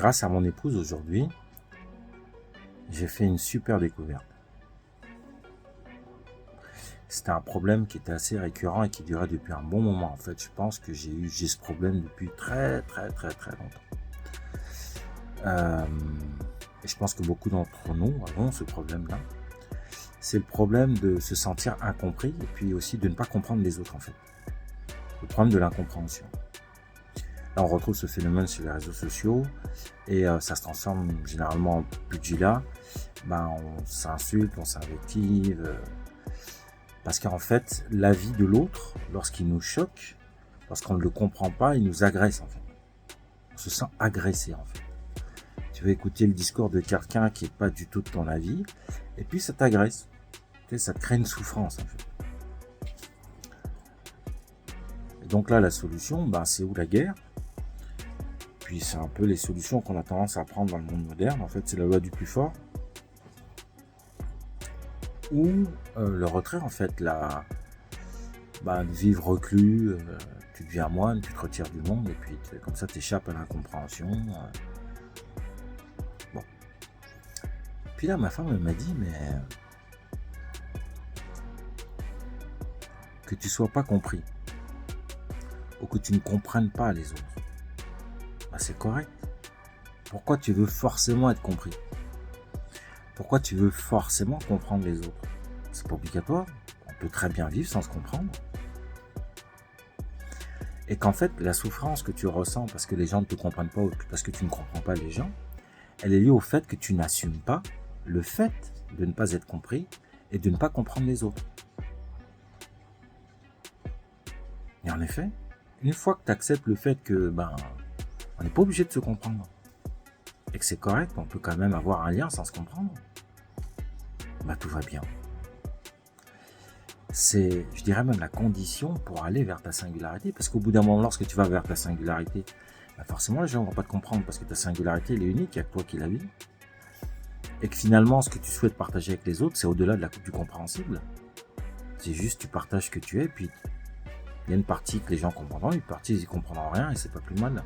grâce à mon épouse aujourd'hui, j'ai fait une super découverte. C'était un problème qui était assez récurrent et qui durait depuis un bon moment. En fait, je pense que j'ai ce problème depuis très longtemps. Et je pense que beaucoup d'entre nous avons ce problème-là. C'est le problème de se sentir incompris et puis aussi de ne pas comprendre les autres en fait. Le problème de l'incompréhension. Là, on retrouve ce phénomène sur les réseaux sociaux et ça se transforme généralement en pugilat. On s'insulte, on s'invective. Parce qu'en fait, l'avis de l'autre, lorsqu'il nous choque, lorsqu'on ne le comprend pas, il nous agresse en fait. On se sent agressé en fait. Tu veux écouter le discours de quelqu'un qui n'est pas du tout de ton avis, et puis ça t'agresse. Ça te crée une souffrance en fait. Et donc là, la solution, c'est où la guerre? Puis c'est un peu les solutions qu'on a tendance à prendre dans le monde moderne. En fait, c'est la loi du plus fort. Ou le retrait en fait, vivre reclus, tu deviens moine, tu te retires du monde et puis comme ça tu échappes à l'incompréhension. Bon. Puis là ma femme elle m'a dit mais que tu sois pas compris ou que tu ne comprennes pas les autres, c'est correct. Pourquoi tu veux forcément être compris? Pourquoi tu veux forcément comprendre les autres? C'est pas obligatoire. On peut très bien vivre sans se comprendre. Et qu'en fait, la souffrance que tu ressens parce que les gens ne te comprennent pas ou parce que tu ne comprends pas les gens, elle est liée au fait que tu n'assumes pas le fait de ne pas être compris et de ne pas comprendre les autres. Et en effet, une fois que tu acceptes le fait que on n'est pas obligé de se comprendre et que c'est correct, on peut quand même avoir un lien sans se comprendre, tout va bien. C'est, je dirais même la condition pour aller vers ta singularité, parce qu'au bout d'un moment, lorsque tu vas vers ta singularité, forcément les gens ne vont pas te comprendre parce que ta singularité elle est unique, il n'y a que toi qui la vis. Et que finalement, ce que tu souhaites partager avec les autres, c'est au-delà du compréhensible. C'est juste, tu partages ce que tu es, puis il y a une partie que les gens comprendront, une partie ils ne comprendront rien, et c'est pas plus mal.